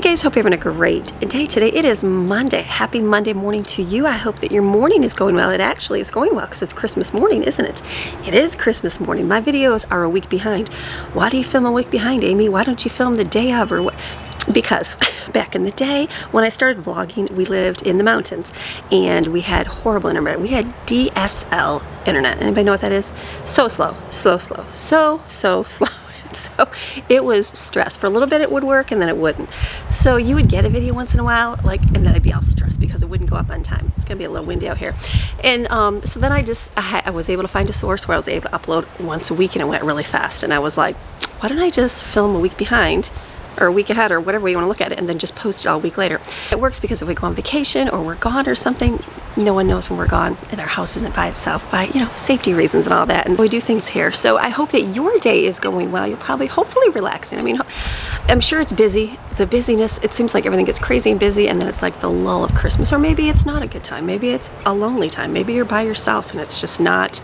guys, hope you're having a great day today. It is Monday. Happy Monday morning to you. I hope that your morning is going well. It actually is going well because it's Christmas morning, isn't it? It is Christmas morning. My videos are a week behind. Why do you film a week behind, Amy? Why don't you film the day of or what? Because back in the day when I started vlogging, we lived in the mountains and we had horrible internet. We had DSL internet. Anybody know what that is? So slow, so slow. So it was stress. For a little bit it would work and then it wouldn't. So you would get a video once in a while, and then I'd be all stressed because it wouldn't go up on time. It's gonna be a little windy out here. And so then I was able to find a source where I was able to upload once a week and it went really fast. And I was like, why don't I just film a week behind or a week ahead or whatever you want to look at it and then just post it all week later. It works because if we go on vacation or we're gone or something, no one knows when we're gone and our house isn't by itself by, safety reasons and all that. And so we do things here. So I hope that your day is going well. You're probably hopefully relaxing. I mean, I'm sure it's busy. The busyness, it seems like everything gets crazy and busy and then it's like the lull of Christmas. Or maybe it's not a good time. Maybe it's a lonely time. Maybe you're by yourself and it's just not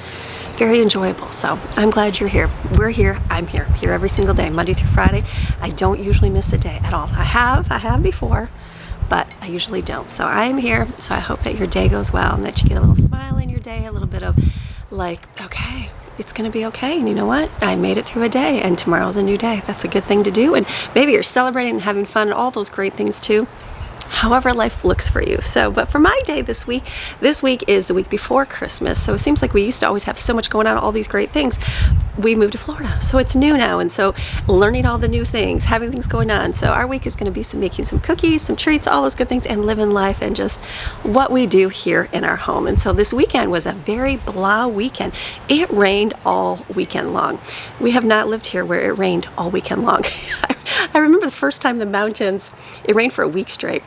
very enjoyable. So I'm glad you're here. We're here. I'm here every single day, Monday through Friday. I don't usually miss a day at all. I have before, but I usually don't. So I am here. So I hope that your day goes well and that you get a little smile in your day, a little bit of like, okay, it's gonna be okay. And you know what? I made it through a day and tomorrow's a new day. That's a good thing to do. And maybe you're celebrating and having fun and all those great things too. However life looks for you. So, but for my day this week is the week before Christmas. So it seems like we used to always have so much going on, all these great things. We moved to Florida, so it's new now. And so learning all the new things, having things going on. So our week is going to be making some cookies, some treats, all those good things and living life and just what we do here in our home. And so this weekend was a very blah weekend. It rained all weekend long. We have not lived here where it rained all weekend long. I remember the first time in the mountains, it rained for a week straight.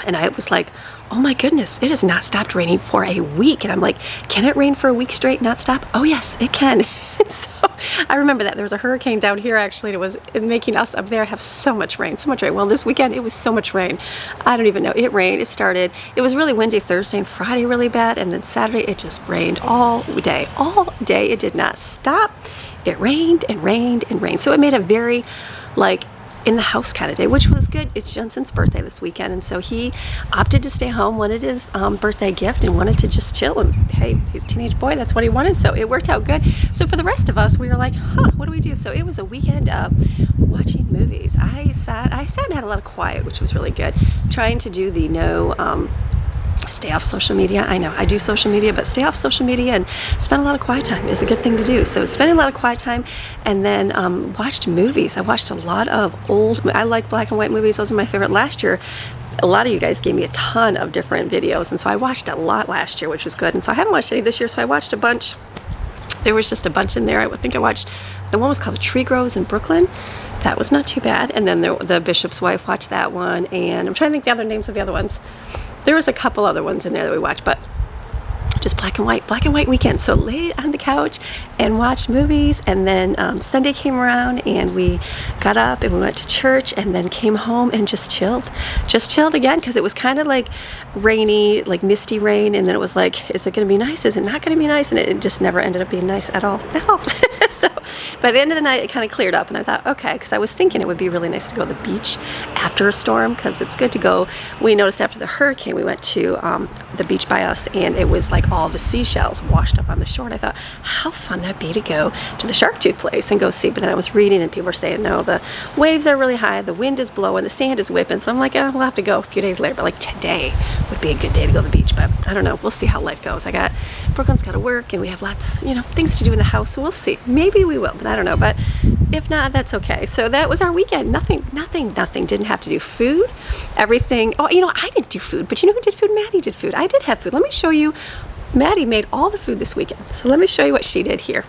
And I was like, oh my goodness, it has not stopped raining for a week. And I'm like, can it rain for a week straight, not stop? Oh yes, it can. So I remember that there was a hurricane down here actually. It was making us up there have so much rain. Well, this weekend it was so much rain. I don't even know. It rained. It started. It was really windy Thursday and Friday really bad. And then Saturday it just rained all day. All day. It did not stop. It rained and rained and rained. So it made a very in the house kind of day, which was good. It's Jensen's birthday this weekend, and so he opted to stay home, wanted his birthday gift, and wanted to just chill. And hey, he's a teenage boy, that's what he wanted, so it worked out good. So for the rest of us, we were like, what do we do? So it was a weekend of watching movies. I sat and had a lot of quiet, which was really good. Trying to do the stay off social media. I know I do social media, but stay off social media and spend a lot of quiet time is a good thing to do. So spending a lot of quiet time and then watched movies. I watched a lot of I like black and white movies. Those are my favorite. Last year, a lot of you guys gave me a ton of different videos. And so I watched a lot last year, which was good. And so I haven't watched any this year. So I watched a bunch. There was just a bunch in there. I think I watched, the one was called The Tree Grows in Brooklyn. That was not too bad. And then the Bishop's Wife watched that one. And I'm trying to think the other names of the other ones. There was a couple other ones in there that we watched, but just black and white weekend. So laid on the couch and watched movies, and then Sunday came around and we got up and we went to church and then came home and just chilled again, because it was kind of like rainy, like misty rain, and then it was like, is it going to be nice? Is it not going to be nice? And it just never ended up being nice at all. So by the end of the night it kind of cleared up, and I thought, okay, because I was thinking it would be really nice to go to the beach after a storm, because it's good to go. We noticed after the hurricane we went to the beach by us, and it was like all the seashells washed up on the shore, and I thought how fun that'd be to go to the shark tooth place and go see. But then I was reading and people were saying no, the waves are really high, the wind is blowing, the sand is whipping. So I'm like, we'll have to go a few days later, but like today would be a good day to go to the beach. But I don't know, we'll see how life goes. Brooklyn's got to work and we have lots things to do in the house, so we'll see. Maybe we will, but I don't know. But if not, that's okay. So that was our weekend. Nothing. Didn't have to do food. Everything. Oh, I didn't do food, but you know who did food? Maddie did food. I did have food. Let me show you. Maddie made all the food this weekend. So let me show you what she did here.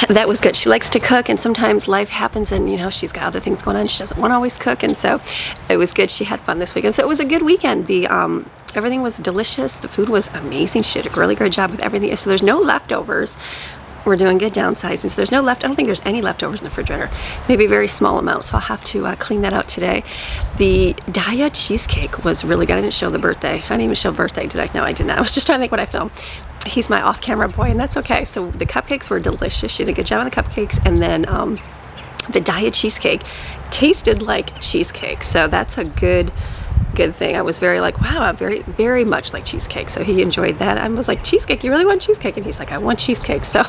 that was good. She likes to cook, and sometimes life happens and, you know, she's got other things going on. She doesn't want to always cook, and so it was good. She had fun this weekend. So it was a good weekend. The everything was delicious. The food was amazing. She did a really good job with everything. So there's no leftovers. We're doing good downsizing. So there's no left. I don't think there's any leftovers in the refrigerator. Maybe a very small amount. So I'll have to clean that out today. The Daya cheesecake was really good. I didn't show the birthday. I didn't even show birthday, did I? No, I did not. I was just trying to think what I filmed. He's my off-camera boy, and that's okay. So the cupcakes were delicious. She did a good job on the cupcakes, and then the Daya cheesecake tasted like cheesecake. So that's a good thing. I was very like, wow, very much like cheesecake. So he enjoyed that. I was like, cheesecake, you really want cheesecake? And he's like, I want cheesecake. So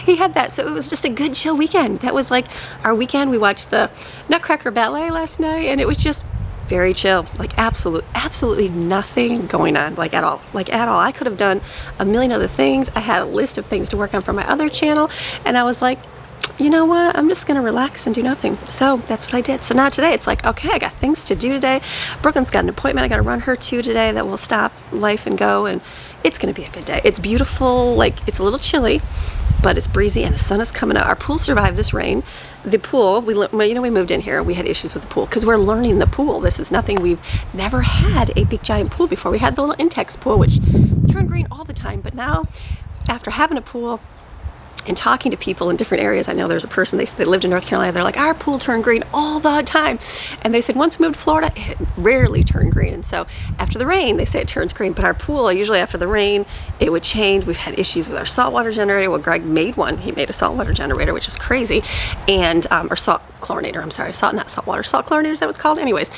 he had that. So it was just a good chill weekend. That was like our weekend. We watched the Nutcracker Ballet last night, and it was just very chill. Like absolutely nothing going on, like at all. I could have done a million other things. I had a list of things to work on for my other channel, and I was like, you know what, I'm just gonna relax and do nothing. So that's what I did. So now today it's like, okay, I got things to do today. Brooklyn's got an appointment I gotta run her to today that will stop life and go, and it's gonna be a good day. It's beautiful. Like, it's a little chilly, but it's breezy and the sun is coming out. Our pool survived this rain. The pool, we moved in here, we had issues with the pool because we're learning the pool. This is nothing. We've never had a big giant pool before. We had the little Intex pool, which turned green all the time, but now after having a pool and talking to people in different areas, I know there's a person, they lived in North Carolina, they're like, our pool turned green all the time. And they said once we moved to Florida, it rarely turned green. And so after the rain, they say it turns green. But our pool, usually after the rain, it would change. We've had issues with our saltwater generator. Well, Greg made one. He made a saltwater generator, which is crazy. And, or salt chlorinator, I'm sorry, salt chlorinator, is that what it's called? Anyways,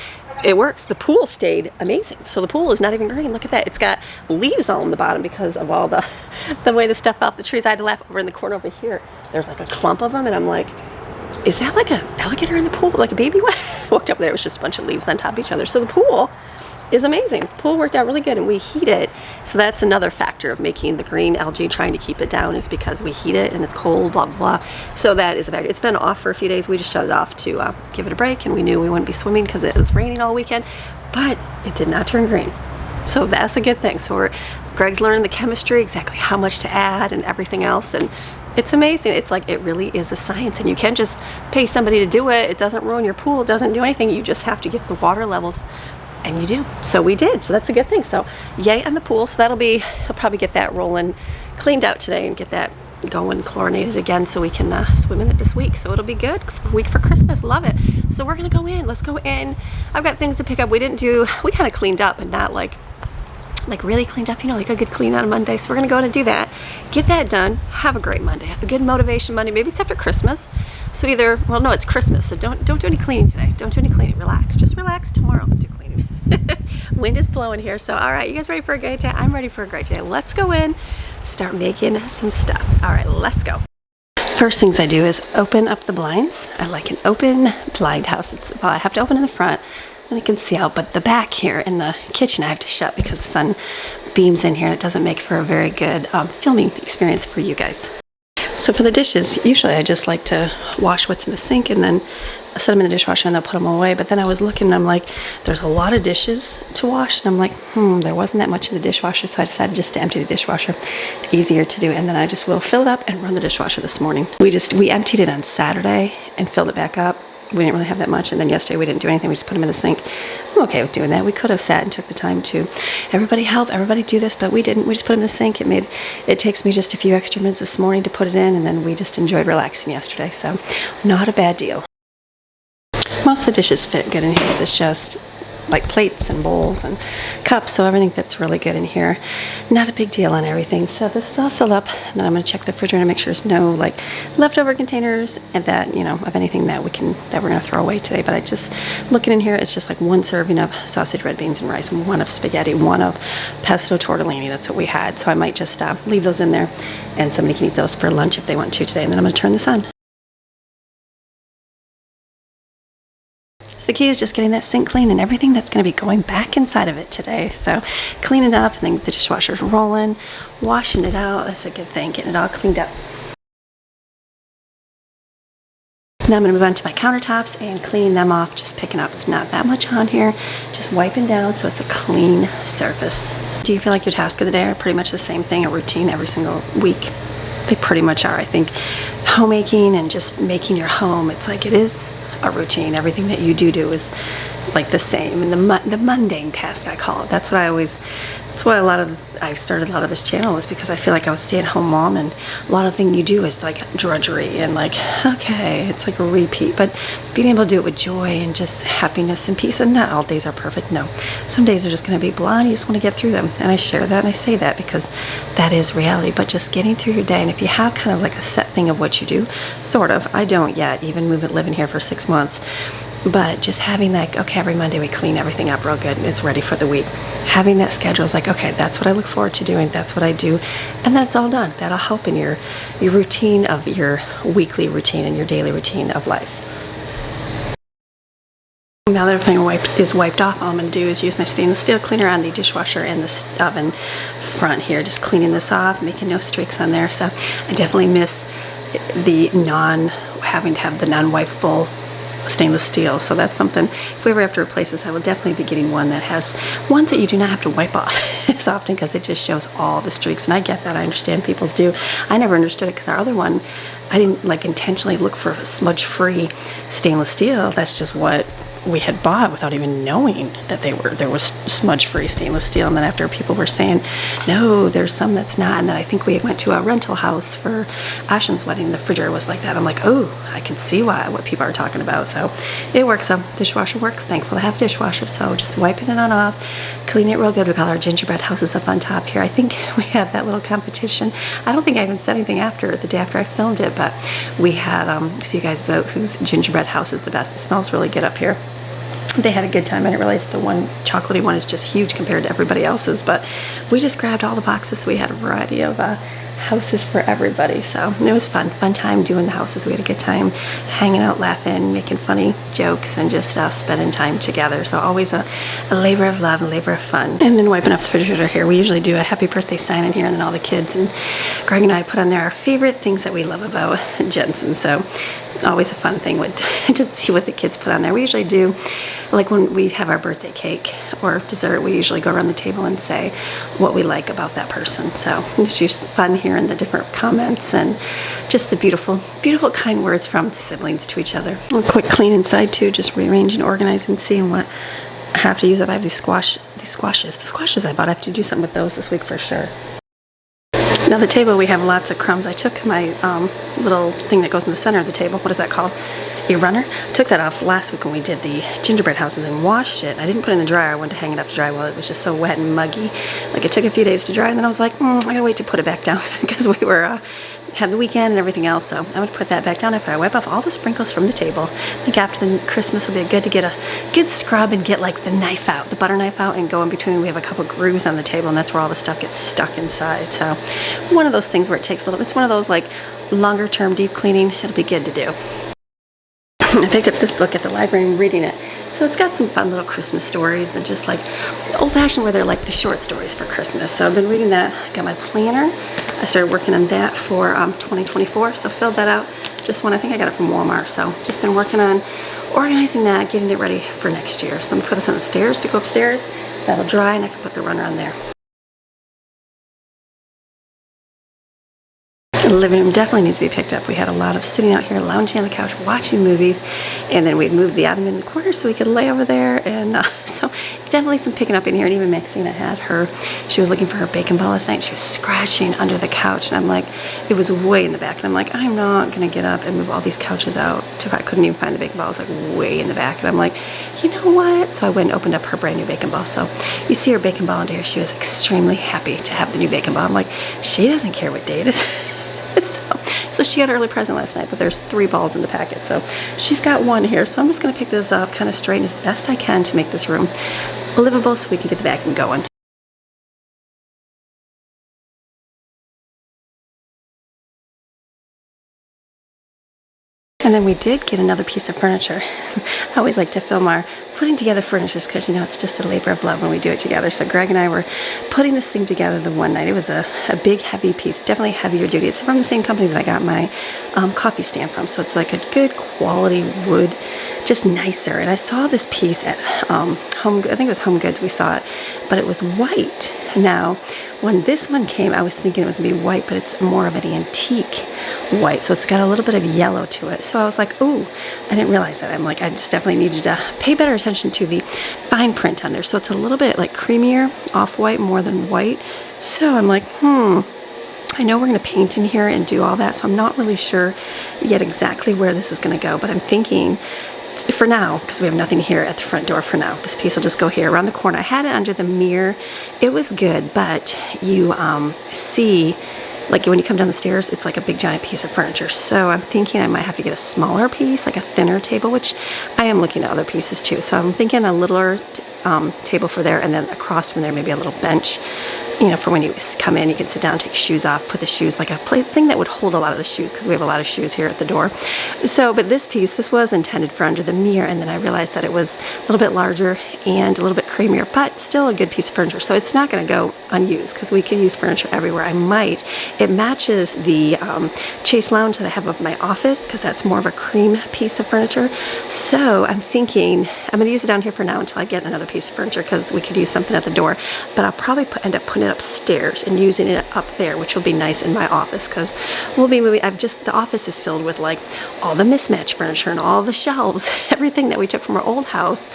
it works. The pool stayed amazing. So the pool is not even green. Look at that. It's got leaves all on the bottom because of all the way the stuff off the trees. I had to laugh over in the corner over here. There's like a clump of them, and I'm like, is that like an alligator in the pool? Like a baby one? I walked up there, it was just a bunch of leaves on top of each other. So the pool is amazing. The pool worked out really good, and we heat it. So that's another factor of making the green algae, trying to keep it down, is because we heat it and it's cold, blah, blah, blah. So that is a factor. It's been off for a few days. We just shut it off to give it a break, and we knew we wouldn't be swimming because it was raining all weekend, but it did not turn green. So that's a good thing. So Greg's learning the chemistry, exactly how much to add and everything else, and it's amazing. It's like, it really is a science, and you can't just pay somebody to do it. It doesn't ruin your pool. It doesn't do anything. You just have to get the water levels, and you do. So we did. So that's a good thing. So yay on the pool. So he'll probably get that rolling, cleaned out today, and get that going, chlorinated again, so we can swim in it this week. So it'll be good. Week for Christmas. Love it. So we're gonna go in. Let's go in. I've got things to pick up. We kind of cleaned up, but not like really cleaned up, you know, like a good clean on a Monday. So we're gonna go in and do that, get that done, have a great Monday, have a good motivation Monday. Maybe it's after Christmas, so well, no, it's Christmas, so don't do any cleaning today. Don't do any cleaning. Relax. Just relax. Tomorrow I'll do cleaning. Wind is blowing here. So all right, you guys ready for a great day? I'm ready for a great day. Let's go in, start making some stuff. All right, let's go. First things I do is open up the blinds. I like an open blind house. Well, I have to open in the front, and I can see out, but the back here in the kitchen I have to shut because the sun beams in here, and it doesn't make for a very good filming experience for you guys. So for the dishes, usually I just like to wash what's in the sink and then set them in the dishwasher and they'll put them away. But then I was looking and I'm like, there's a lot of dishes to wash. And I'm like, there wasn't that much in the dishwasher. So I decided just to empty the dishwasher. Easier to do. And then I just will fill it up and run the dishwasher this morning. We emptied it on Saturday and filled it back up. We didn't really have that much, and then yesterday we didn't do anything. We just put them in the sink. I'm okay with doing that. We could have sat and took the time to everybody help, everybody do this, but we didn't. We just put them in the sink. It takes me just a few extra minutes this morning to put it in, and then we just enjoyed relaxing yesterday, so not a bad deal. Most of the dishes fit good in here. It's just like plates and bowls and cups, so everything fits really good in here. Not a big deal on everything. So this is all filled up, and then I'm going to check the refrigerator and make sure there's no like leftover containers and that, you know, of anything that we're going to throw away today. But I just looking in here, it's just like one serving of sausage, red beans, and rice, one of spaghetti, one of pesto tortellini. That's what we had. So I might just leave those in there, and somebody can eat those for lunch if they want to today. And then I'm going to turn this on. The key is just getting that sink clean and everything that's going to be going back inside of it today. So clean it up, and then the dishwasher's rolling, washing it out. That's a good thing, getting it all cleaned up. Now I'm going to move on to my countertops and cleaning them off, just picking up. It's not that much on here, just wiping down so it's a clean surface. Do you feel like your tasks of the day are pretty much the same thing, a routine every single week? They pretty much are. I think homemaking and just making your home, it's like it is a routine. Everything that you do is like the same, and the mundane task, I call it. That's what that's why I started a lot of this channel, was because I feel like I was a stay-at-home mom, and a lot of things you do is like drudgery and like, okay, it's like a repeat. But being able to do it with joy and just happiness and peace, and not all days are perfect, no. Some days are just going to be blah, and you just want to get through them. And I share that and I say that because that is reality. But just getting through your day, and if you have kind of like a set thing of what you do, sort of, I don't yet, even living here for 6 months. But just having like, okay, every Monday we clean everything up real good and it's ready for the week. Having that schedule is like, okay, that's what I look forward to doing. That's what I do. And then it's all done. That'll help in your routine of your weekly routine and your daily routine of life. Now that everything is wiped off, all I'm going to do is use my stainless steel cleaner on the dishwasher and the oven front here. Just cleaning this off, making no streaks on there. So I definitely miss having to have the non-wipeable stainless steel. So that's something, if we ever have to replace this, I will definitely be getting one that has ones that you do not have to wipe off as often, because it just shows all the streaks. And I get that. I understand people's do. I never understood it because our other one, I didn't like intentionally look for a smudge-free stainless steel. That's just what we had bought without even knowing that there was smudge-free stainless steel. And then after, people were saying, no, there's some that's not. And then I think we went to a rental house for Ashen's wedding. The refrigerator was like that. I'm like, oh, I can see what people are talking about. So it works. So dishwasher works. Thankful to have a dishwasher. So just wiping it on off, cleaning it real good. We got our gingerbread houses up on top here. I think we had that little competition. I don't think I even said anything the day after I filmed it, but we had, so you guys vote whose gingerbread house is the best. It smells really good up here. They had a good time. I didn't realize the one chocolatey one is just huge compared to everybody else's, but we just grabbed all the boxes, so we had a variety of houses for everybody. So it was fun time doing the houses. We had a good time hanging out, laughing, making funny jokes, and just spending time together. So always a labor of love, a labor of fun. And then wiping up the refrigerator here, we usually do a happy birthday sign in here, and then all the kids and Greg and I put on there our favorite things that we love about Jensen. So always a fun thing to see what the kids put on there. We usually do, like when we have our birthday cake or dessert, we usually go around the table and say what we like about that person. So it's just fun hearing the different comments and just the beautiful, beautiful kind words from the siblings to each other. A quick clean inside too, just rearranging, organizing, seeing what I have to use up. I have these squashes. The squashes I bought, I have to do something with those this week for sure. Now the table, we have lots of crumbs. I took my little thing that goes in the center of the table. What is that called? A runner. I took that off last week when we did the gingerbread houses and washed it. I didn't put it in the dryer. I wanted to hang it up to dry while it was just so wet and muggy. Like, it took a few days to dry, and then I was like, I gotta wait to put it back down because we were had the weekend and everything else. So I'm gonna put that back down after I wipe off all the sprinkles from the table. I think after the Christmas will be good to get a good scrub and get like the knife out, the butter knife out, and go in between. We have a couple grooves on the table, and that's where all the stuff gets stuck inside. So one of those things where it takes a little, it's one of those like longer term deep cleaning. It'll be good to do. I picked up this book at the library and reading it. So it's got some fun little Christmas stories, and just like old-fashioned where they're like the short stories for Christmas. So I've been reading that. I got my planner. I started working on that for 2024. So filled that out just when I think I got it from Walmart. So just been working on organizing that, getting it ready for next year. So I'm gonna put this on the stairs to go upstairs. That'll dry, and I can put the runner on there. The living room definitely needs to be picked up. We had a lot of sitting out here, lounging on the couch, watching movies, and then we'd moved the ottoman in the corner so we could lay over there. And so it's definitely some picking up in here. And even Maxina had she was looking for her bacon ball last night. She was scratching under the couch, and I'm like, it was way in the back. And I'm like, I'm not gonna get up and move all these couches out. I couldn't even find the bacon ball. It was like way in the back. And I'm like, you know what? So I went and opened up her brand new bacon ball. So you see her bacon ball under here. She was extremely happy to have the new bacon ball. I'm like, she doesn't care what day it is. So she had an early present last night, but there's 3 balls in the packet. So she's got 1 here. So I'm just going to pick this up, kind of straighten as best I can to make this room livable so we can get the vacuum going. And then we did get another piece of furniture. I always like to film our putting together furniture because, you know, it's just a labor of love when we do it together. So Greg and I were putting this thing together the one night. It was a big, heavy piece, definitely heavier duty. It's from the same company that I got my coffee stand from. So it's like a good quality wood, just nicer. And I saw this piece at I think it was Home Goods. We saw it, but it was white. Now, when this one came, I was thinking it was gonna be white, but it's more of an antique white. So it's got a little bit of yellow to it. So I was like, ooh, I didn't realize that. I'm like, I just definitely needed to pay better attention to the fine print on there. So it's a little bit like creamier, off-white more than white. So I'm like, I know we're gonna paint in here and do all that. So I'm not really sure yet exactly where this is gonna go, but I'm thinking, for now, because we have nothing here at the front door for now, this piece will just go here around the corner. I had it under the mirror. It was good, but you see, like when you come down the stairs, it's like a big giant piece of furniture. So I'm thinking I might have to get a smaller piece, like a thinner table, which I am looking at other pieces too. So I'm thinking a littler table for there, and then across from there maybe a little bench, you know, for when you come in, you can sit down, take shoes off, put the shoes, like a thing that would hold a lot of the shoes, because we have a lot of shoes here at the door. So, but this piece, this was intended for under the mirror, and then I realized that it was a little bit larger and a little bit creamier, but still a good piece of furniture. So it's not going to go unused, because we can use furniture everywhere. I might. It matches the Chase Lounge that I have of my office, because that's more of a cream piece of furniture. So I'm thinking I'm going to use it down here for now until I get another piece of furniture, because we could use something at the door. But I'll probably end up putting it upstairs and using it up there, which will be nice in my office, because we'll be moving. The office is filled with like all the mismatched furniture and all the shelves, everything that we took from our old house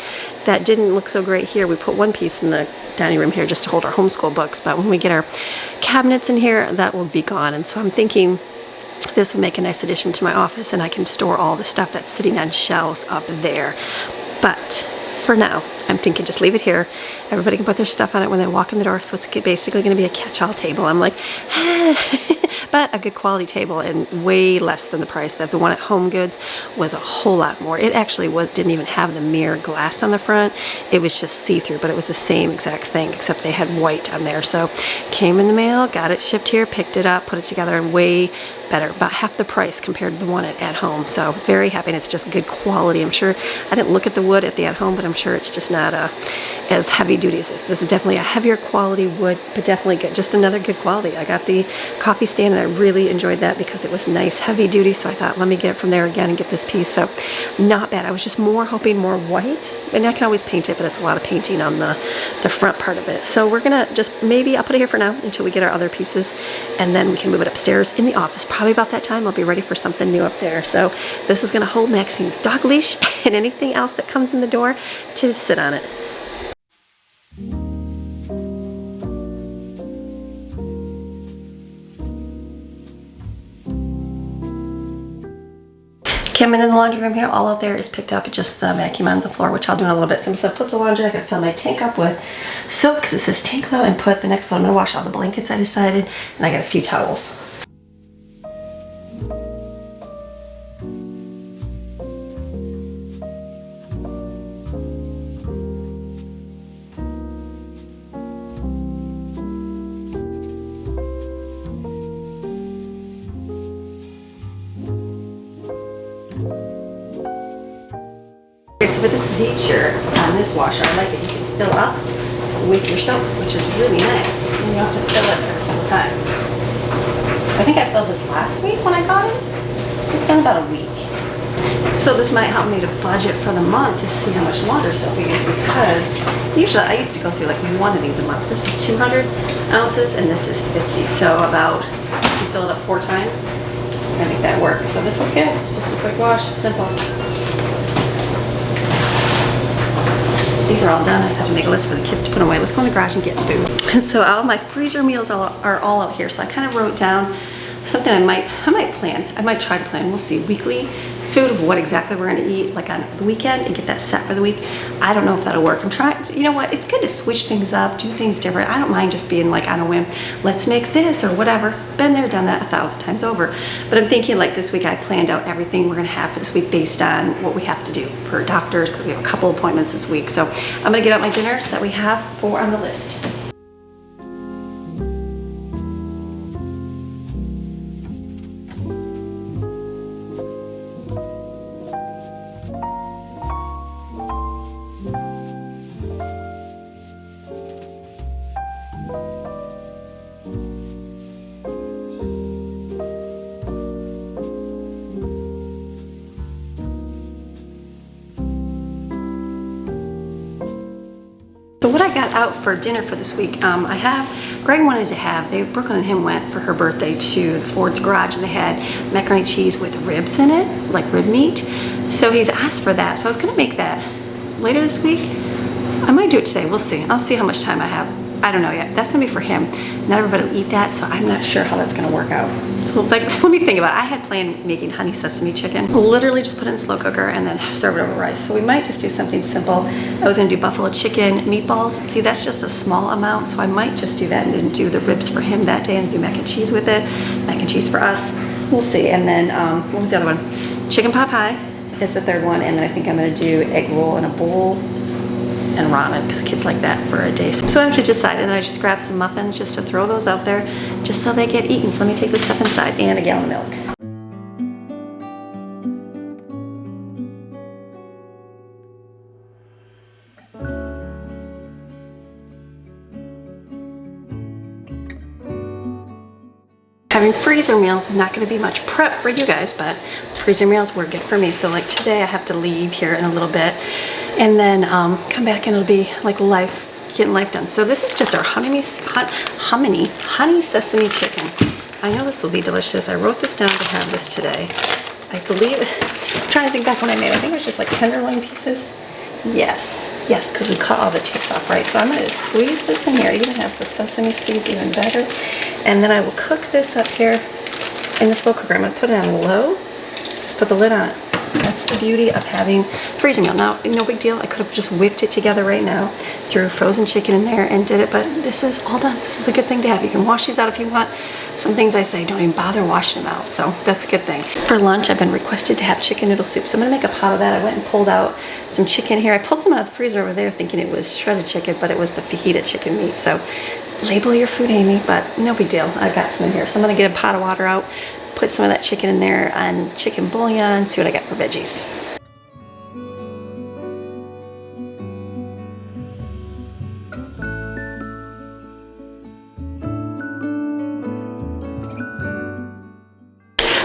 that didn't look so great here. We put one piece in the dining room here just to hold our homeschool books, but when we get our cabinets in here, that will be gone. And so I'm thinking this will make a nice addition to my office, and I can store all the stuff that's sitting on shelves up there. But for now, I'm thinking just leave it here. Everybody can put their stuff on it when they walk in the door, so it's basically going to be a catch-all table. I'm like, but a good quality table, and way less than the price. That the one at Home Goods was a whole lot more. It actually didn't even have the mirror glass on the front. It was just see-through, but it was the same exact thing, except they had white on there. So came in the mail, got it shipped here, picked it up, put it together, and way better, about half the price compared to the one at home. So very happy, and it's just good quality. I'm sure, I didn't look at the wood at the at home, but I'm sure it's just not as heavy duty as this. This is definitely a heavier quality wood, but definitely good, just another good quality. I got the coffee stand, and I really enjoyed that because it was nice, heavy duty. So I thought, let me get it from there again and get this piece. So not bad. I was just hoping more white, and I can always paint it, but it's a lot of painting on the front part of it. So we're gonna just, maybe I'll put it here for now until we get our other pieces, and then we can move it upstairs in the office. Probably about that time I'll be ready for something new up there. So this is gonna hold Maxine's dog leash and anything else that comes in the door to sit on it. Came in the laundry room here. All of there is picked up, just the vacuum on the floor, which I'll do in a little bit. So I'm just gonna flip the laundry. I gotta fill my tank up with soap because it says tank low, and put the next one. I'm gonna wash all the blankets, I decided, and I got a few towels. So with this feature on this washer, I like it. You can fill up with your soap, which is really nice. And you don't have to fill it every single time. I think I filled this last week when I got it. So it's been about a week. So this might help me to budget for the month to see how much laundry soap we use, because usually I used to go through like one of these a month. This is 200 ounces and this is 50. So about, if you fill it up 4 times, I think that works. So this is good. Just a quick wash, simple. These are all done. I just have to make a list for the kids to put away. Let's go in the garage and get food. So all my freezer meals are all out here. So I kind of wrote down something I might plan. I might try to plan. We'll see. Weekly food of what exactly we're going to eat, like on the weekend, and get that set for the week. I don't know if that'll work. I'm trying. You know what? It's good to switch things up, do things different. I don't mind just being like on a whim. Let's make this or whatever. Been there, done that 1,000 times over. But I'm thinking like this week I planned out everything we're going to have for this week based on what we have to do for doctors, because we have a couple appointments this week. So I'm going to get out my dinners that we have on the list. So what I got out for dinner for this week, Greg wanted to have, Brooklyn and him went for her birthday to the Ford's Garage, and they had macaroni cheese with ribs in it, like rib meat. So he's asked for that. So I was gonna make that later this week. I might do it today, we'll see. I'll see how much time I have. I don't know yet. That's gonna be for him. Not everybody will eat that, so I'm not sure how that's gonna work out. So like, let me think about it. I had planned making honey sesame chicken. Literally just put it in a slow cooker and then serve it over rice. So we might just do something simple. I was gonna do buffalo chicken meatballs. See, that's just a small amount, so I might just do that and then do the ribs for him that day and do mac and cheese with it. Mac and cheese for us. We'll see. And then, what was the other one? Chicken pot pie is the third one. And then I think I'm gonna do egg roll in a bowl and ramen, because kids like that for a day. So I have to decide, and then I just grabbed some muffins just to throw those out there just so they get eaten. So let me take this stuff inside, and a gallon of milk. Having freezer meals is not going to be much prep for you guys, but freezer meals were good for me. So like today I have to leave here in a little bit and then come back and it'll be like getting life done. So this is just our honey sesame chicken. I know this will be delicious. I wrote this down to have this today. I believe, I'm trying to think back when I made it. I think it was just like tenderloin pieces. Yes, because we cut all the tips off, right? So I'm going to squeeze this in here. It even has the sesame seeds, even better. And then I will cook this up here in the slow cooker. I'm going to put it on low. Just put the lid on it. That's the beauty of having freezer meal. Now, no big deal. I could have just whipped it together right now, threw frozen chicken in there and did it, but this is all done. This is a good thing to have. You can wash these out if you want. Some things I say, don't even bother washing them out. So that's a good thing. For lunch, I've been requested to have chicken noodle soup. So I'm gonna make a pot of that. I went and pulled out some chicken here. I pulled some out of the freezer over there thinking it was shredded chicken, but it was the fajita chicken meat. So label your food, Amy, but no big deal. I got some in here. So I'm gonna get a pot of water out, put some of that chicken in there and chicken bouillon, see what I got for veggies.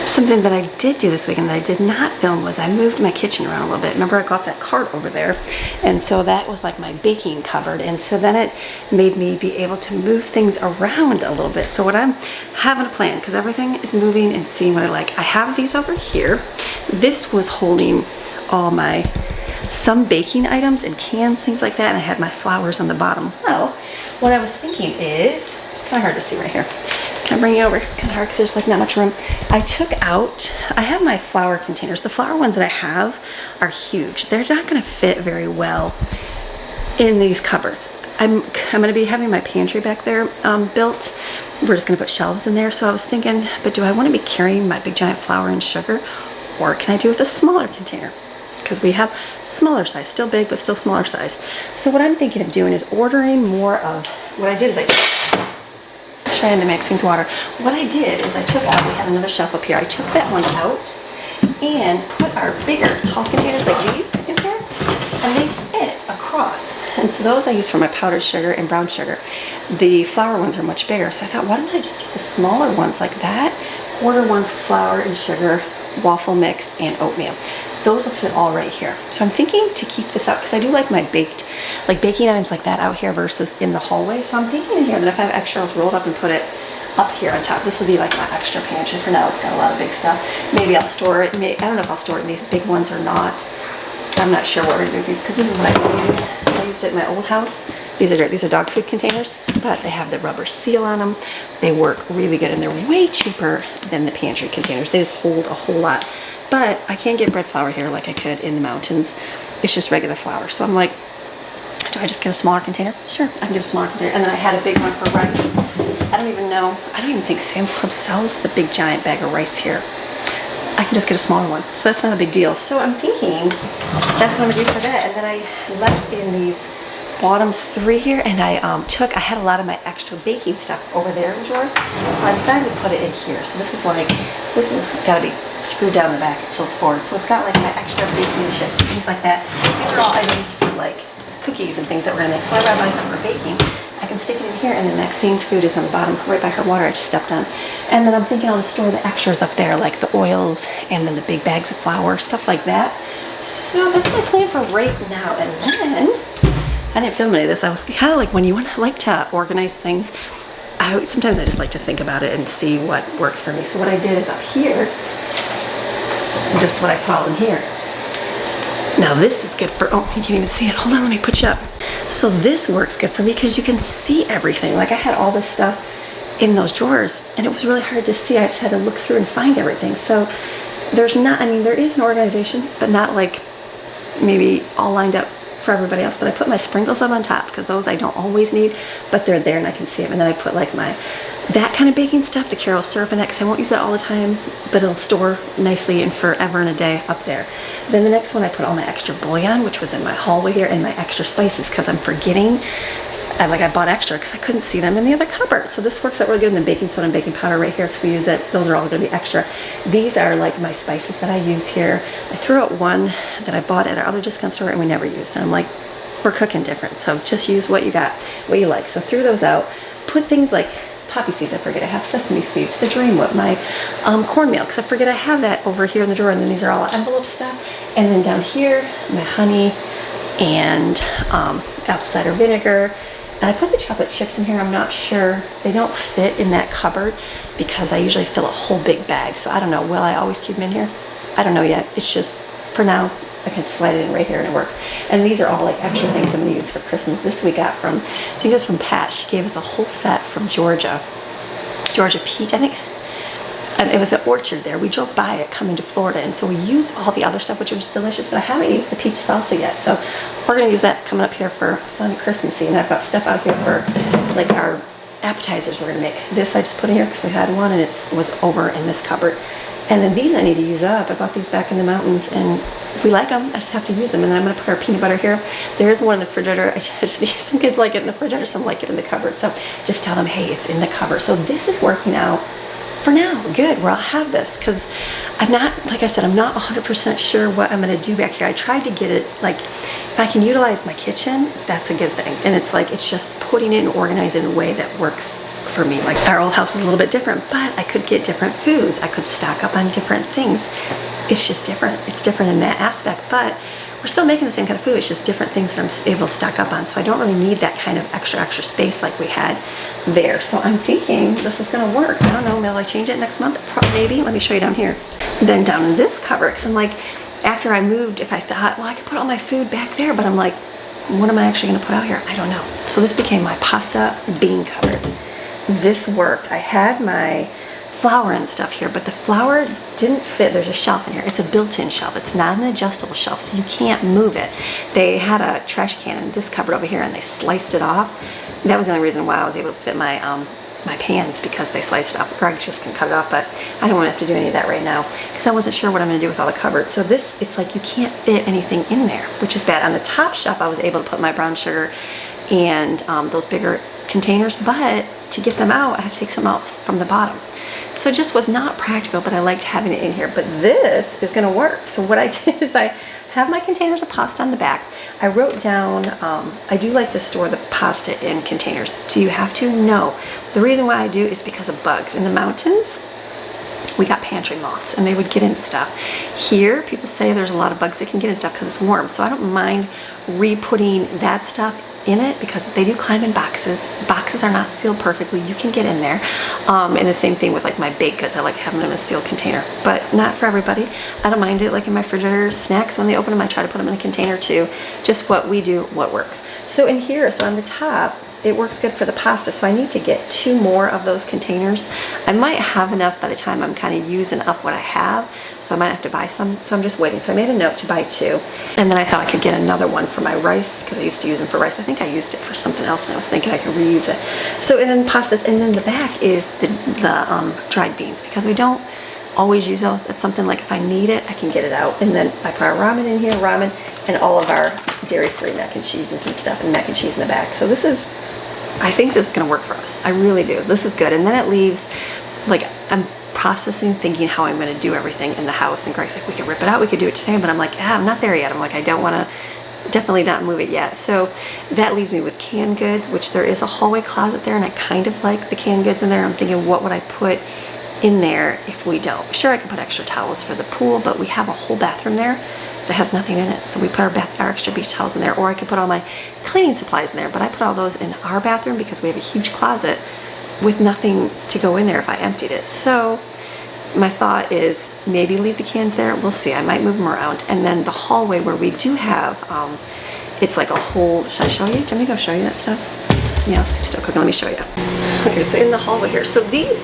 Something that I did do this weekend that I did not film was I moved my kitchen around a little bit. Remember I got that cart over there, and so that was like my baking cupboard, and so then it made me be able to move things around a little bit. So what I'm having a plan, because everything is moving and seeing what I like. I have these over here. This was holding all my some baking items and cans, things like that, and I had my flowers on the bottom. Well, what I was thinking is, it's kind of hard to see right here. Can I bring you over? It's kind of hard because there's like not much room. I have my flower containers. The flower ones that I have are huge. They're not going to fit very well in these cupboards. I'm going to be having my pantry back there built. We're just going to put shelves in there. So I was thinking, but do I want to be carrying my big giant flour and sugar, or can I do it with a smaller container? Because we have smaller size, still big, but still smaller size. So what I'm thinking of doing is ordering more of, what I did is trying to mix things water. What I did is I took out, we had another shelf up here, I took that one out and put our bigger tall containers like these in here, and they fit across. And so those I use for my powdered sugar and brown sugar. The flour ones are much bigger, so I thought, why don't I just get the smaller ones like that, order one for flour and sugar, waffle mix, and oatmeal. Those will fit all right here. So I'm thinking to keep this out because I do like my baking items like that out here versus in the hallway. So I'm thinking in here that if I have extra, I'll roll it up and put it up here on top. This will be like my extra pantry for now. It's got a lot of big stuff. Maybe I'll store it. I don't know if I'll store it in these big ones or not. I'm not sure what we're gonna do with these because this is what I use. I used it in my old house. These are great. These are dog food containers, but they have the rubber seal on them. They work really good and they're way cheaper than the pantry containers. They just hold a whole lot. But I can't get bread flour here like I could in the mountains. It's just regular flour. So I'm like, do I just get a smaller container? Sure, I can get a smaller container. And then I had a big one for rice. I don't even think Sam's Club sells the big giant bag of rice here. I can just get a smaller one. So that's not a big deal. So I'm thinking that's what I'm gonna do for that. And then I left in these bottom three here, and I had a lot of my extra baking stuff over there in drawers. I decided to put it in here. So this is gotta be screwed down the back until it's forward. So it's got like my extra baking chips, things like that. These are all items for like cookies and things that we're gonna make. So whenever I buy something for baking, I can stick it in here, and then Maxine's food is on the bottom, right by her water I just stepped on. And then I'm thinking I'll store the extras up there, like the oils and then the big bags of flour, stuff like that. So that's my plan for right now. And then I didn't film any of this. I was kind of like, when you want to like to organize things, sometimes I just like to think about it and see what works for me. So what I did is up here, this is what I put all in here. Now this is good for, oh, you can't even see it. Hold on, let me put you up. So this works good for me because you can see everything. Like I had all this stuff in those drawers and it was really hard to see. I just had to look through and find everything. So there's not, I mean, there is an organization, but not like maybe all lined up for everybody else. But I put my sprinkles up on top because those I don't always need, but they're there and I can see them. And then I put like that kind of baking stuff, the caramel syrup in that, because I won't use that all the time, but it'll store nicely and forever and a day up there. Then the next one, I put all my extra bouillon, which was in my hallway here, and my extra spices because I'm forgetting. I bought extra because I couldn't see them in the other cupboard. So this works out really good. And then baking soda and baking powder right here because we use it. Those are all going to be extra. These are like my spices that I use here. I threw out one that I bought at our other discount store and we never used. And I'm like, we're cooking different. So just use what you got, what you like. So threw those out. Put things like poppy seeds, I forget I have sesame seeds, the dream whip, my cornmeal, because I forget I have that over here in the drawer. And then these are all envelope stuff. And then down here, my honey and apple cider vinegar. And I put the chocolate chips in here. I'm not sure. They don't fit in that cupboard because I usually fill a whole big bag. So I don't know. Will I always keep them in here? I don't know yet. It's just, for now, I can slide it in right here and it works. And these are all like extra things I'm going to use for Christmas. This we got from, I think it was from Pat. She gave us a whole set from Georgia peach, I think. And it was an orchard there. We drove by it coming to Florida, and so we used all the other stuff, which was delicious, but I haven't used the peach salsa yet. So we're gonna use that coming up here for fun Christmassy. And I've got stuff out here for like our appetizers we're gonna make. This I just put in here because we had one and it was over in this cupboard. And then these I need to use up. I bought these back in the mountains and we like them. I just have to use them. And then I'm gonna put our peanut butter here. There's one in the refrigerator. I just need, some kids like it in the refrigerator, some like it in the cupboard. So just tell them, hey, it's in the cupboard. So this is working out for now, good, where I'll have this, because I'm not, like I said, I'm not 100% sure what I'm going to do back here. I tried to get it, like, if I can utilize my kitchen, that's a good thing. And it's like, it's just putting it and organizing in a way that works for me. Like, our old house is a little bit different, but I could get different foods. I could stock up on different things. It's just different. It's different in that aspect, but we're still making the same kind of food. It's just different things that I'm able to stock up on. So I don't really need that kind of extra space like we had there. So I'm thinking this is gonna work. I don't know, will I change it next month? Maybe. Let me show you down here. And then down in this cupboard, because I'm like, after I moved, if I thought, well, I could put all my food back there, but I'm like, what am I actually gonna put out here? I don't know. So this became my pasta bean cupboard. This worked. I had my flour and stuff here, but the flour didn't fit. There's a shelf in here. It's a built-in shelf. It's not an adjustable shelf, so you can't move it. They had a trash can in this cupboard over here and they sliced it off. That was the only reason why I was able to fit my my pans, because they sliced it off. Greg just can cut it off, but I don't want to have to do any of that right now because I wasn't sure what I'm going to do with all the cupboards. So this, it's like you can't fit anything in there, which is bad. On the top shelf, I was able to put my brown sugar and those bigger containers, but to get them out, I have to take some out from the bottom. So it just was not practical, but I liked having it in here. But this is gonna work. So what I did is I have my containers of pasta on the back. I wrote down, I do like to store the pasta in containers. Do you have to? No. The reason why I do is because of bugs. In the mountains, we got pantry moths and they would get in stuff. Here, people say there's a lot of bugs that can get in stuff because it's warm. So I don't mind re-putting that stuff in it because they do climb in boxes. Boxes are not sealed perfectly. You can get in there. And the same thing with like my baked goods. I like having them in a sealed container, but not for everybody. I don't mind it like in my refrigerator. Snacks, when they open them, I try to put them in a container too. Just what we do, what works. So in here, so on the top, it works good for the pasta. So I need to get 2 more of those containers. I might have enough by the time I'm kind of using up what I have. So I might have to buy some. So I'm just waiting. So I made a note to buy 2. And then I thought I could get another one for my rice because I used to use them for rice. I think I used it for something else and I was thinking I could reuse it. So, and then pastas. And then the back is the dried beans because we don't always use those. That's something like if I need it, I can get it out. And then I put our ramen in here, and all of our dairy-free mac and cheeses and stuff, and mac and cheese in the back. So this is, I think this is gonna work for us. I really do. This is good. And then it leaves, like, I'm processing, thinking how I'm gonna do everything in the house. And Greg's like, we could rip it out, we could do it today. But I'm like, I'm not there yet. I'm like, I don't wanna, definitely not move it yet. So that leaves me with canned goods, which there is a hallway closet there, and I kind of like the canned goods in there. I'm thinking, what would I put in there if we don't? Sure, I could put extra towels for the pool, but we have a whole bathroom there that has nothing in it. So we put our extra beach towels in there, or I could put all my cleaning supplies in there, but I put all those in our bathroom because we have a huge closet with nothing to go in there if I emptied it. So my thought is maybe leave the cans there. We'll see. I might move them around. And then the hallway where we do have, it's like a whole, should I show you? Do you want me to go show you that stuff? Yeah, I'm still cooking. Let me show you. Okay, so in the hallway here. So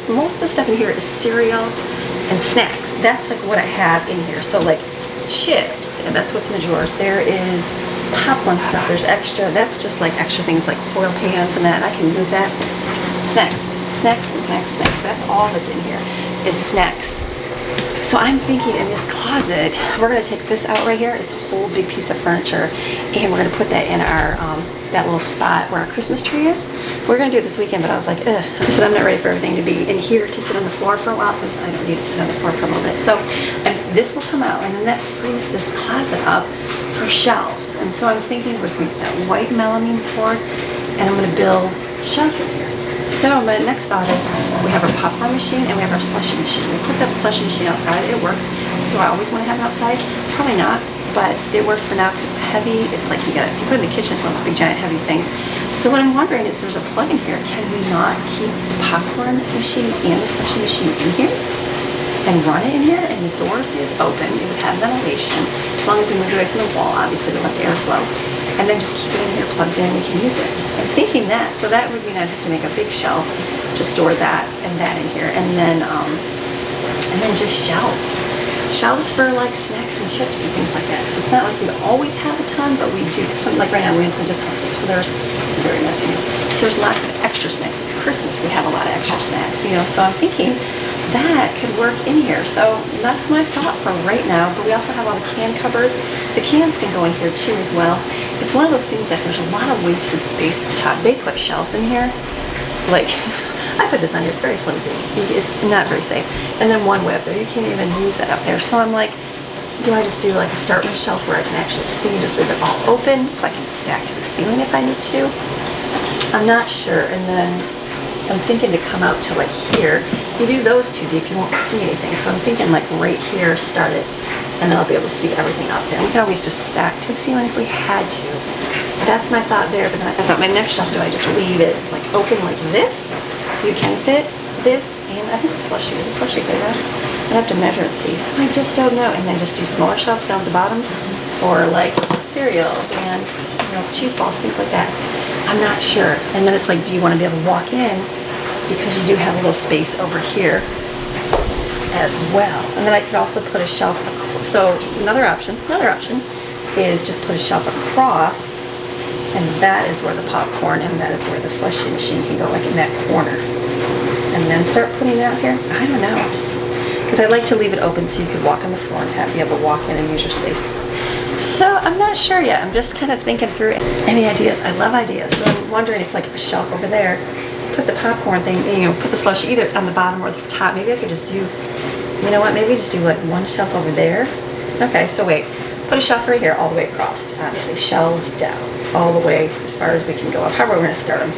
most of the stuff in here is cereal and snacks. That's like what I have in here. So like chips, and that's what's in the drawers. There is popcorn stuff. There's extra. That's just like extra things like foil pans and that. I can move that. Snacks. That's all that's in here is snacks. So I'm thinking in this closet, we're going to take this out right here. It's a whole big piece of furniture, and we're going to put that in our that little spot where our Christmas tree is. We're going to do it this weekend, but I was like, ugh. I said I'm not ready for everything to be in here to sit on the floor for a while because I don't need to sit on the floor for a little bit. So this will come out, and then that frees this closet up for shelves. And so I'm thinking we're just going to get that white melamine board, and I'm going to build shelves in here. So my next thought is we have our popcorn machine and we have our slushie machine. We put the slushie machine outside. It works. Do I always want to have it outside? Probably not, but it worked for now because it's heavy. It's like if you put it in the kitchen, it's one of those big giant heavy things. So what I'm wondering is there's a plug in here. Can we not keep the popcorn machine and the slushie machine in here and run it in here, and the door stays open? It would have ventilation as long as we moved away from the wall, obviously, to let the air flow. And then just keep it in here plugged in, we can use it. I'm thinking that, so that would mean I'd have to make a big shelf to store that and that in here, and then just shelves. Shelves for like snacks and chips and things like that, because it's not like we always have a ton, but we do. Something like right now we went to the discount store, so it's very messy. So there's lots of extra snacks. It's Christmas, we have a lot of extra snacks, you know, so I'm thinking that could work in here. So that's my thought for right now, but we also have all the can cupboard. The cans can go in here too as well. It's one of those things that there's a lot of wasted space at the top. They put shelves in here. Like, I put this on here, it's very flimsy. It's not very safe. And then one way up there, you can't even use that up there. So I'm like, do I just do like a start with shelves where I can actually see and just leave it all open so I can stack to the ceiling if I need to? I'm not sure. And then I'm thinking to come out to like here. You do those too deep, you won't see anything. So I'm thinking like right here, start it, and then I'll be able to see everything up there. We can always just stack to the ceiling if we had to. That's my thought there, but then I thought my next shelf, do I just leave it like open like this so you can fit this, and I think the slushie, is a slushie big enough? I'd have to measure and see, so I just don't know. And then just do smaller shelves down at the bottom for like cereal and, you know, cheese balls, things like that. I'm not sure. And then it's like, do you want to be able to walk in, because you do have a little space over here as well. And then I could also put a shelf, so another option is just put a shelf across, and that is where the popcorn and that is where the slushie machine can go, like in that corner. And then start putting it out here. I don't know, because I like to leave it open so you could walk on the floor and be able to walk in and use your space. So I'm not sure yet. I'm just kind of thinking through any ideas. I love ideas. So I'm wondering if like a shelf over there, put the popcorn thing, you know, put the slushie either on the bottom or the top. Maybe I could just do, you know what, maybe just do like one shelf over there. Okay, so wait, put a shelf right here all the way across. Obviously shelves down all the way as far as we can go up. However we're going to start them.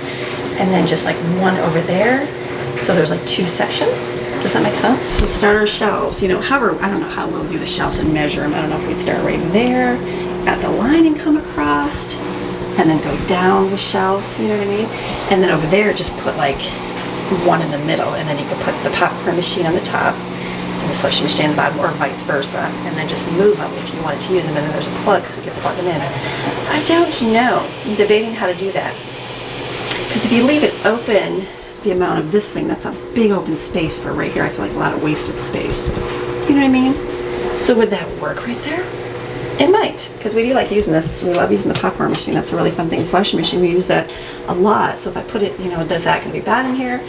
And then just like one over there. So there's like two sections. Does that make sense? So start our shelves, you know, however, I don't know how we'll do the shelves and measure them. I don't know if we'd start right there at the line and come across, and then go down the shelves, you know what I mean? And then over there, just put like one in the middle, and then you could put the popcorn machine on the top and the slushie machine on the bottom, or vice versa, and then just move them if you wanted to use them, and then there's a plug so we can plug them in. I don't know. I'm debating how to do that. Because if you leave it open, the amount of this thing, that's a big open space for right here. I feel like a lot of wasted space. You know what I mean? So would that work right there? It might, because we do like using this. We love using the popcorn machine. That's a really fun thing. Slushie machine, we use that a lot. So if I put it, you know, there's that going to be bad in here.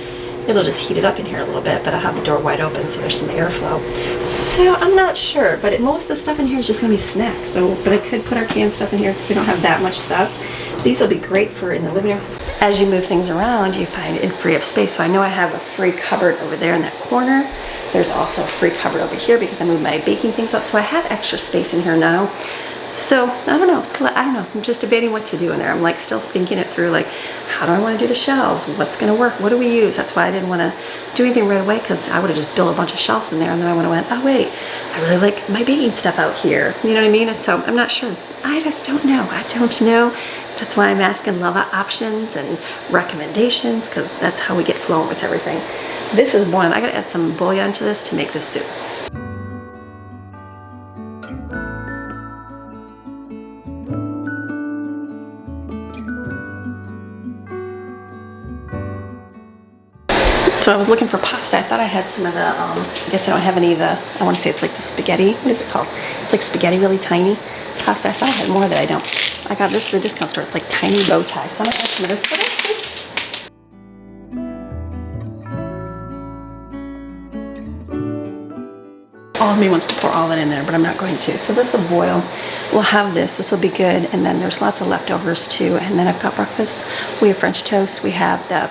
It'll just heat it up in here a little bit, but I'll have the door wide open so there's some airflow. So I'm not sure, but most of the stuff in here is just going to be snacks. So, but I could put our canned stuff in here because we don't have that much stuff. These will be great for in the living room. As you move things around, you find it and free up space. So I know I have a free cupboard over there in that corner. There's also a free cupboard over here because I moved my baking things out. So I have extra space in here now. So I don't know. So I don't know. I'm just debating what to do in there. I'm like still thinking it through. Like, how do I want to do the shelves? What's going to work? What do we use? That's why I didn't want to do anything right away, because I would have just built a bunch of shelves in there, and then I would have went, oh wait, I really like my baking stuff out here. You know what I mean? And so I'm not sure. I just don't know. I don't know. That's why I'm asking Love options and recommendations, because that's how we get flowing with everything. This is boiling. I got to add some bouillon to this to make this soup. So I was looking for pasta. I thought I had some of the, I guess I don't have any of the, I want to say it's like the spaghetti. What is it called? It's like spaghetti, really tiny pasta. I thought I had more that I don't. I got this at the discount store. It's like tiny bow tie. So I'm going to add some of this for this. All of me wants to pour all that in there, but I'm not going to. So this will boil. We'll have this. This will be good. And then there's lots of leftovers too. And then I've got breakfast. We have French toast. We have the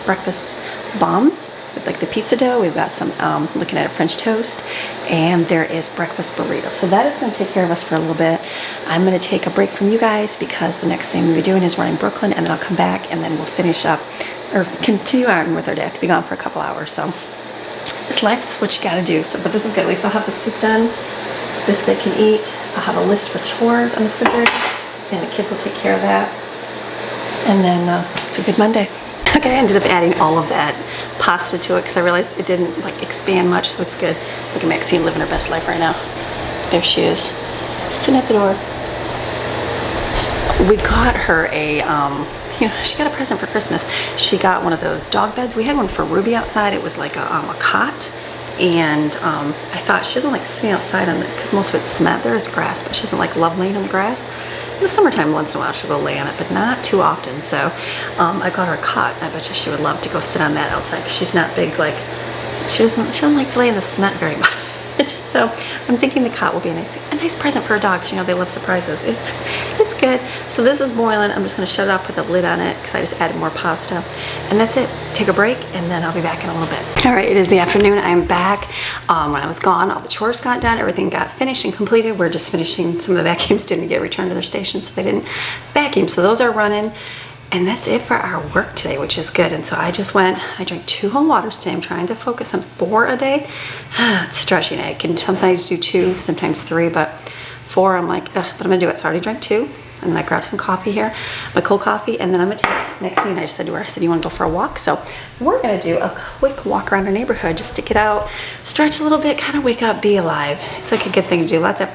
breakfast bombs with like the pizza dough. We've got some, looking at a French toast, and there is breakfast burritos. So that is going to take care of us for a little bit. I'm going to take a break from you guys because the next thing we'll be doing is running Brooklyn, and then I'll come back and then we'll finish up or continue on with our day. I have to be gone for a couple hours. So it's life. It's what you got to do. So, but this is good. At least I'll have the soup done. This they can eat. I'll have a list for chores on the refrigerator, and the kids will take care of that. And then it's a good Monday. Okay, I ended up adding all of that pasta to it because I realized it didn't like expand much, so it's good. Look at Maxine living her best life right now. There she is, sitting at the door. We got her a, you know, she got a present for Christmas. She got one of those dog beds. We had one for Ruby outside. It was like a cot. And I thought she doesn't like sitting outside on it because most of it's cement. There is grass, but she doesn't like love laying on the grass. In the summertime, once in a while, she'll go lay on it, but not too often. So I got her a cot. I bet you she would love to go sit on that outside because she's not big. Like she doesn't like to lay in the cement very much. So I'm thinking the cot will be a nice present for a dog because you know they love surprises. It's good. So this is boiling. I'm just going to shut it off, put the lid on it because I just added more pasta, and that's it. Take a break, and then I'll be back in a little bit. All right, it is the afternoon. I'm back. When I was gone, all the chores got done. Everything got finished and completed. We're just finishing. Some of the vacuums didn't get returned to their station, so they didn't vacuum. So those are running. And that's it for our work today, which is good. And so I drank 2 whole waters today. I'm trying to focus on 4 a day. It's stretching. I can sometimes do 2, sometimes 3, but 4 I'm like, ugh, but I'm gonna do it. So I already drank 2. And then I grabbed some coffee here, my cold coffee, and then I'm gonna take Maxine. I just said to her, I said, you wanna go for a walk? So we're gonna do a quick walk around our neighborhood just to get out, stretch a little bit, kind of wake up, be alive. It's like a good thing to do. Lots of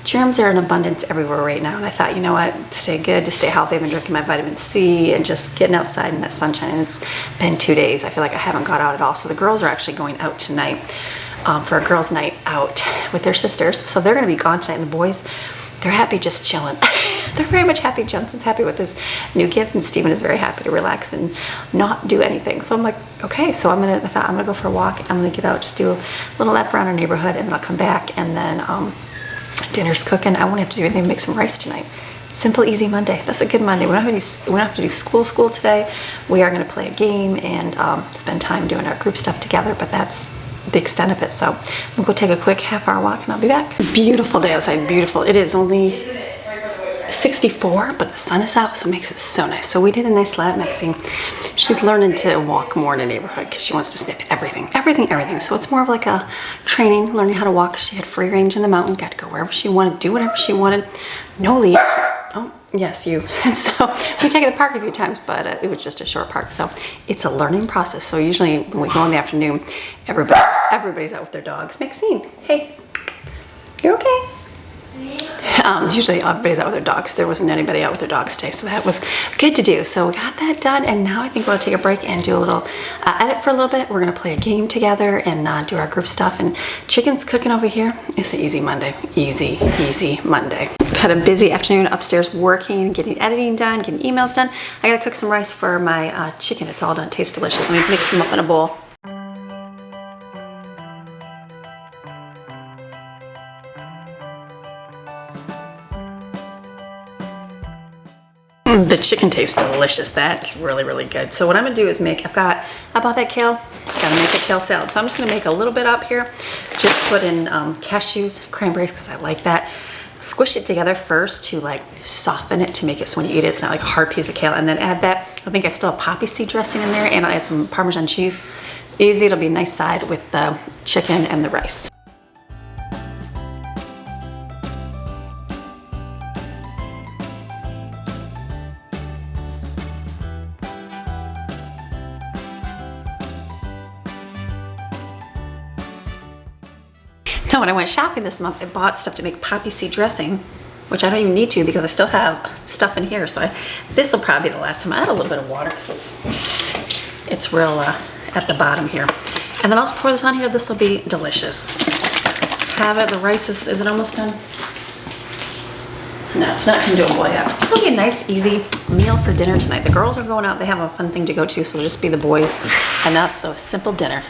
germs are in abundance everywhere right now, and I thought, you know what, to stay good, to stay healthy, I've been drinking my vitamin C and just getting outside in that sunshine, and it's been 2 days. I feel like I haven't got out at all. So the girls are actually going out tonight for a girls' night out with their sisters. So they're gonna be gone tonight, and the boys, they're happy just chilling. They're very much happy. Johnson's happy with his new gift, and Stephen is very happy to relax and not do anything. So I'm like, okay, so I'm gonna go for a walk. I'm gonna get out, just do a little lap around our neighborhood, and then I'll come back, and then dinner's cooking. I won't have to do anything, make some rice tonight. Simple, easy Monday. That's a good Monday. We don't have to do school today. We are gonna play a game and spend time doing our group stuff together, but that's the extent of it. So I'm gonna go take a quick half-hour walk, and I'll be back. Beautiful day outside, beautiful. It is only 64, but the sun is out, so it makes it so nice. So we did a nice lap. Maxine, she's learning to walk more in the neighborhood because she wants to sniff everything. So it's more of like a training, learning how to walk. She had free range in the mountain, got to go wherever she wanted, do whatever she wanted. No leash. Oh, yes, you. And so we take it to the park a few times, but it was just a short park. So it's a learning process. So usually when we go in the afternoon, everybody's out with their dogs. Maxine, hey, you're okay? Usually everybody's out with their dogs. There wasn't anybody out with their dogs today, so that was good to do. So we got that done, and now I think we'll take a break and do a little edit for a little bit. We're gonna play a game together and do our group stuff, and chicken's cooking over here. It's an easy Monday. Easy Monday. Had a busy afternoon upstairs working, getting editing done, getting emails done. I gotta cook some rice for my chicken. It's all done, tastes delicious. Let me mix them up in a bowl. The chicken tastes delicious. That's really good. So what I'm gonna do is I bought that kale, gotta make a kale salad. So I'm just gonna make a little bit up here. Just put in cashews, cranberries, because I like that. squish it together first to like soften it, to make it so when you eat it, it's not like a hard piece of kale. And then add that, I think I still have poppy seed dressing in there, and I add some Parmesan cheese. Easy, it'll be a nice side with the chicken and the rice. Now, when I went shopping this month, I bought stuff to make poppy seed dressing, which I don't even need to because I still have stuff in here. So this will probably be the last time. I add a little bit of water because it's real at the bottom here. And then I'll just pour this on here. This will be delicious. Have it. The rice is it almost done? No, it's not congealable yet. It'll be a nice, easy meal for dinner tonight. The girls are going out. They have a fun thing to go to, so it'll just be the boys and us. So a simple dinner.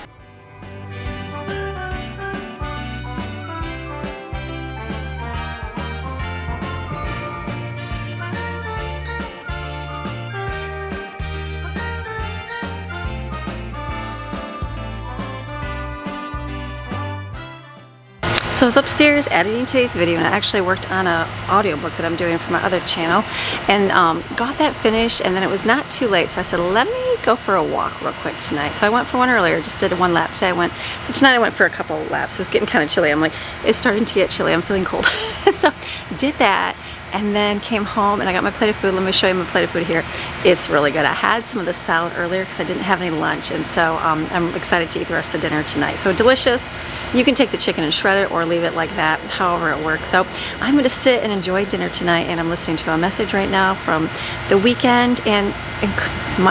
So I was upstairs editing today's video, and I actually worked on an audiobook that I'm doing for my other channel, and got that finished, and then it was not too late, so I said, let me go for a walk real quick tonight. So I went for one earlier, just did one lap. Tonight I went for a couple of laps. It was getting kind of chilly. I'm like, it's starting to get chilly. I'm feeling cold. So did that, and then came home and I got my plate of food. Let me show you my plate of food here. It's really good. I had some of the salad earlier because I didn't have any lunch, and so I'm excited to eat the rest of dinner tonight. So delicious. You can take the chicken and shred it or leave it like that, however it works. So I'm going to sit and enjoy dinner tonight, and I'm listening to a message right now from the weekend and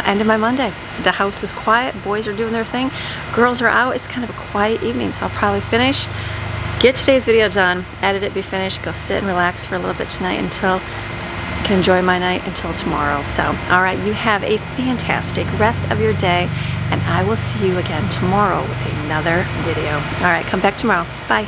end of my Monday. The house is quiet. Boys are doing their thing. Girls are out. It's kind of a quiet evening, so I'll probably finish, get today's video done, edit it, be finished, go sit and relax for a little bit tonight until I can enjoy my night until tomorrow. So, all right, you have a fantastic rest of your day, and I will see you again tomorrow with another video. All right, come back tomorrow. Bye.